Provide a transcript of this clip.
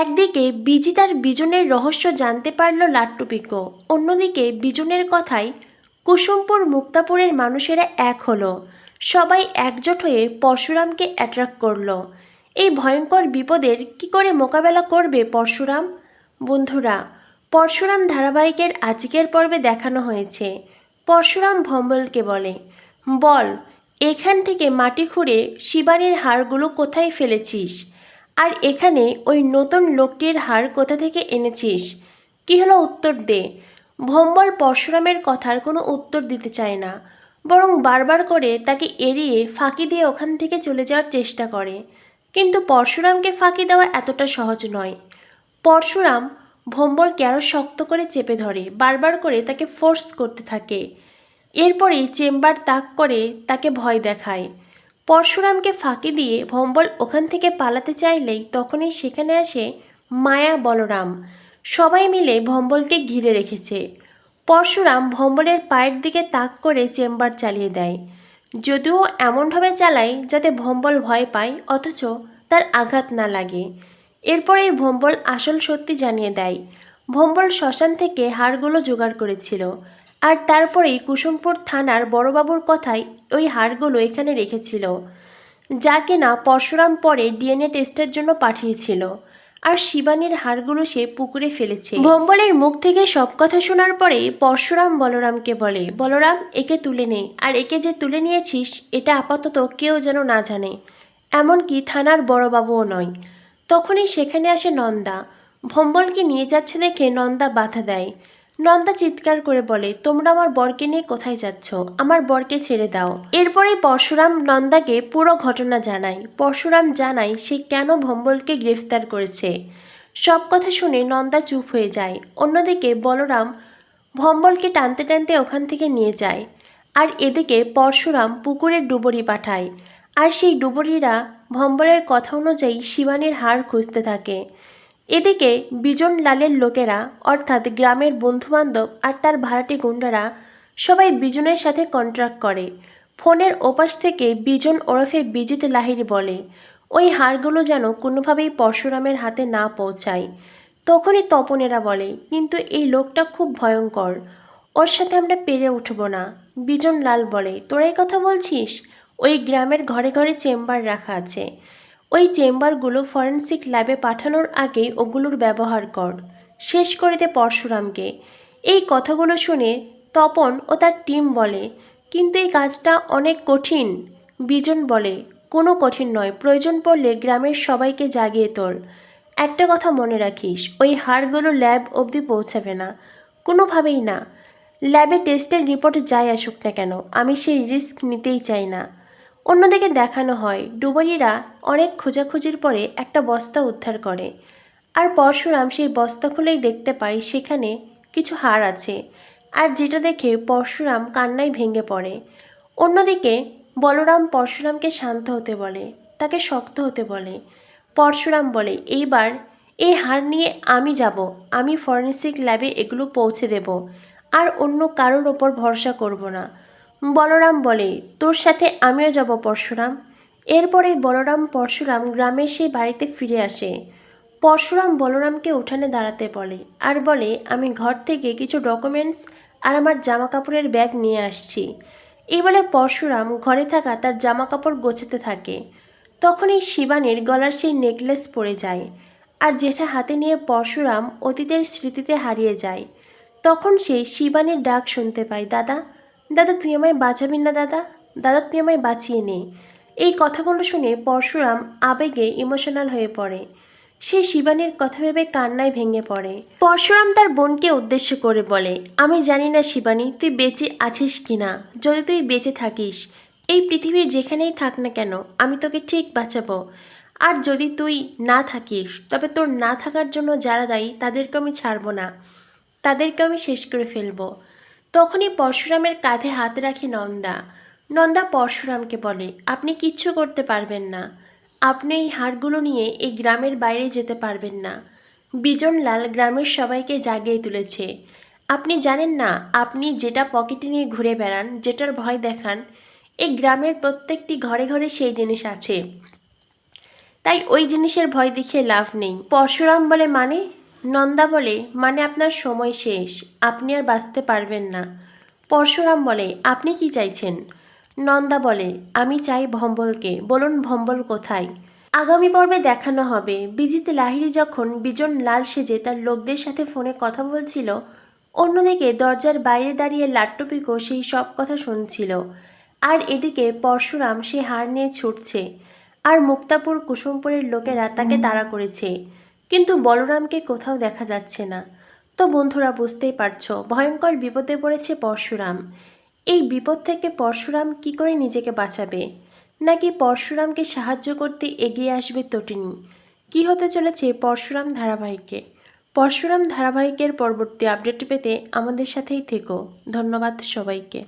একদিকে বিজি তার বিজনের রহস্য জানতে পারল লাট্টু পিকো, অন্যদিকে বিজনের কথায় কুসুমপুর মুক্তাপুরের মানুষেরা এক হলো। সবাই একজোট হয়ে পরশুরামকে অ্যাট্রাক্ট করলো। এই ভয়ঙ্কর বিপদের কি করে মোকাবেলা করবে পরশুরাম? বন্ধুরা, পরশুরাম ধারাবাহিকের আজকের পর্বে দেখানো হয়েছে পরশুরাম ভম্বলকে বলে, বল এখান থেকে মাটি খুঁড়ে শিবানীর হাড়গুলো কোথায় ফেলেছিস, আর এখানে ওই নতুন লোকটির হাড় কোথা থেকে এনেছিস? কি হলো, উত্তর দে। ভম্বল পরশুরামের কথার কোনো উত্তর দিতে চায় না, বরং বারবার করে তাকে এড়িয়ে ফাঁকি দিয়ে ওখান থেকে চলে যাওয়ার চেষ্টা করে। কিন্তু পরশুরামকে ফাঁকি দেওয়া এতটা সহজ নয়। পরশুরাম ভম্বলকে আরও শক্ত করে চেপে ধরে, বারবার করে তাকে ফোর্স করতে থাকে। এরপরেই চেম্বার তাক করে তাকে ভয় দেখায়। পরশুরামকে ফাঁকি দিয়ে ভম্বল ওখান থেকে পালাতে চাইলেই তখনই সেখানে আসে মায়া, বলরাম। সবাই মিলে ভম্বলকে ঘিরে রেখেছে। পরশুরাম ভম্বলের পায়ের দিকে তাক করে চেম্বার চালিয়ে দেয়, যদিও এমনভাবে চালায় যাতে ভম্বল ভয় পায় অথচ তার আঘাত না লাগে। এরপরেই ভম্বল আসল সত্যি জানিয়ে দেয়। ভম্বল শ্মশান থেকে হাড়গুলো জোগাড় করেছিল, আর তারপরেই কুসুমপুর থানার বড়বাবুর কথায় ওই হাড়গুলো এখানে রেখেছিল, যা কিনা পরশুরাম পরে ডিএনএ টেস্টের জন্য পাঠিয়েছিল। আর শিবানীর হাড়গুলো সে পুকুরে ফেলেছে। ভম্বলের মুখ থেকে সব কথা শোনার পরে পরশুরাম বলরামকে বলে, বলরাম একে তুলে নে, আর একে যে তুলে নিয়েছিস এটা আপাতত কেউ যেন না জানে, এমনকি থানার বড়বাবুও নয়। তখনই সেখানে আসে নন্দা। ভম্বলকে নিয়ে যাচ্ছে দেখে নন্দা বাধা দেয়। নন্দা চিৎকার করে বলে, তোমরা আমার বরকে নিয়ে কোথায় যাচ্ছ? আমার বরকে ছেড়ে দাও। এরপরে পরশুরাম নন্দাকে পুরো ঘটনা জানায়। পরশুরাম জানায় সে কেন ভম্বলকে গ্রেফতার করেছে। সব কথা শুনে নন্দা চুপ হয়ে যায়। অন্যদিকে বলরাম ভম্বলকে টানতে টানতে ওখান থেকে নিয়ে যায়। আর এদিকে পরশুরাম পুকুরে ডুবুরি পাঠায়, আর সেই ডুবুরিরা ভম্বলের কথা অনুযায়ী শিবানীর হাড় খুঁজতে থাকে। এদিকে বিজন লালের লোকেরা, অর্থাৎ গ্রামের বন্ধুবান্ধব আর তার ভাড়াটে গুন্ডারা সবাই বিজনের সাথে কন্ট্রাক্ট করে। ফোনের ওপাশ থেকে বিজন ওরফে বিজিত লাহিড়ী বলে, ওই হাড়গুলো যেন কোনোভাবেই পরশুরামের হাতে না পৌঁছায়। তখনই তপনেরা বলে, কিন্তু এই লোকটা খুব ভয়ঙ্কর, ওর সাথে আমরা পেরে উঠব না। বিজন লাল বলে, তোরাই কথা বলছিস? ওই গ্রামের ঘরে ঘরে চেম্বার রাখা আছে, ওই চেম্বারগুলো ফরেনসিক ল্যাবে পাঠানোর আগেই ওগুলোর ব্যবহার কর, শেষ করে দে পরশুরামকে। এই কথাগুলো শুনে তপন ও তার টিম বলে, কিন্তু এই কাজটা অনেক কঠিন। বিজন বলে, কোনো কঠিন নয়, প্রয়োজন পড়লে গ্রামের সবাইকে জাগিয়ে তোল। একটা কথা মনে রাখিস, ওই হাড়গুলো ল্যাব অবধি পৌঁছাবে না, কোনোভাবেই না। ল্যাবে টেস্টের রিপোর্ট যাই আসুক না কেন, আমি সেই রিস্ক নিতেই চাই না। অন্যদিকে দেখানো হয় ডুবুরিরা অনেক খোঁজাখুঁজির পরে একটা বস্তা উদ্ধার করে, আর পরশুরাম সেই বস্তা খুলেই দেখতে পায় সেখানে কিছু হাড় আছে, আর যেটা দেখে পরশুরাম কান্নায় ভেঙে পড়ে। অন্যদিকে বলরাম পরশুরামকে শান্ত হতে বলে, তাকে শক্ত হতে বলে। পরশুরাম বলে, এইবার এই হাড় নিয়ে আমি যাব, আমি ফরেনসিক ল্যাবে এগুলো পৌঁছে দেব, আর অন্য কারোর ওপর ভরসা করব না। বলরাম বলে, তোর সাথে আমিও যাব পরশুরাম। এরপরেই বলরাম পরশুরাম গ্রামের সেই বাড়িতে ফিরে আসে। পরশুরাম বলরামকে উঠানে দাঁড়াতে বলে, আর বলে, আমি ঘর থেকে কিছু ডকুমেন্টস আর আমার জামা কাপড়ের ব্যাগ নিয়ে আসছি। এই বলে পরশুরাম ঘরে থাকা তার জামা কাপড় গোছাতে থাকে। তখনই শিবানীর গলার সেই নেকলেস পড়ে যায়, আর যেটা হাতে নিয়ে পরশুরাম অতীতের স্মৃতিতে হারিয়ে যায়। তখন সে শিবানীর ডাক শুনতে পায়, দাদা, দাদা তুই আমায় বাঁচাবি না দাদা, দাদা তুই আমায় বাঁচিয়ে নে। এই কথাগুলো শুনে পরশুরাম আবেগে ইমোশনাল হয়ে পড়ে। সে শিবানীর কথা ভেবে কান্নায় ভেঙে পড়ে। পরশুরাম তার বোনকে উদ্দেশ্য করে বলে, আমি জানি না শিবানী তুই বেঁচে আছিস কি না, যদি তুই বেঁচে থাকিস এই পৃথিবীর যেখানেই থাক না কেন আমি তোকে ঠিক বাঁচাবো, আর যদি তুই না থাকিস তবে তোর না থাকার জন্য যারা দায়ী তাদেরকে আমি ছাড়ব না, তাদেরকে আমি শেষ করে ফেলবো। তখনই পরশুরামের কাঁধে হাত রাখে নন্দা। নন্দা পরশুরামকে বলে, আপনি কিচ্ছু করতে পারবেন না, আপনি এই হাড়গুলো নিয়ে এই গ্রামের বাইরে যেতে পারবেন না। বিজনলাল গ্রামের সবাইকে জাগিয়ে তুলেছে। আপনি জানেন না, আপনি যেটা পকেটে নিয়ে ঘুরে বেড়ান, যেটার ভয় দেখান, এই গ্রামের প্রত্যেকটি ঘরে ঘরে সেই জিনিস আছে। তাই ওই জিনিসের ভয় দেখিয়ে লাভ নেই। পরশুরাম বলে মানে? নন্দা বলে মানে আপনার সময় শেষ, আপনি আর বাঁচতে পারবেন না। পরশুরাম বলে আপনি কি চাইছেন? নন্দা বলে আমি চাই ভম্বলকে, বলুন ভম্বল কোথায়? আগামী পর্বে দেখানো হবে বিজিত লাহিড়ী যখন বিজন লাল সেজে তার লোকদের সাথে ফোনে কথা বলছিল, অন্যদিকে দরজার বাইরে দাঁড়িয়ে লাট্টু পিকো সেই সব কথা শুনছিল। আর এদিকে পরশুরাম সে হার নিয়ে ছুটছে, আর মুক্তাপুর কুসুমপুরের লোকেরা তাকে তাড়া করেছে, কিন্তু বলরামকে কোথাও দেখা যাচ্ছে না। তো বন্ধুরা বুঝতেই পারছো ভয়ঙ্কর বিপদে পড়েছে পরশুরাম। এই বিপদ থেকে পরশুরাম কি করে নিজেকে বাঁচাবে, নাকি পরশুরামকে সাহায্য করতে এগিয়ে আসবে তটিনী? কি হতে চলেছে পরশুরাম ধারাবাহিকে? পরশুরাম ধারাবাহিকের পরবর্তী আপডেট পেতে আমাদের সাথেই থেকো। ধন্যবাদ সবাইকে।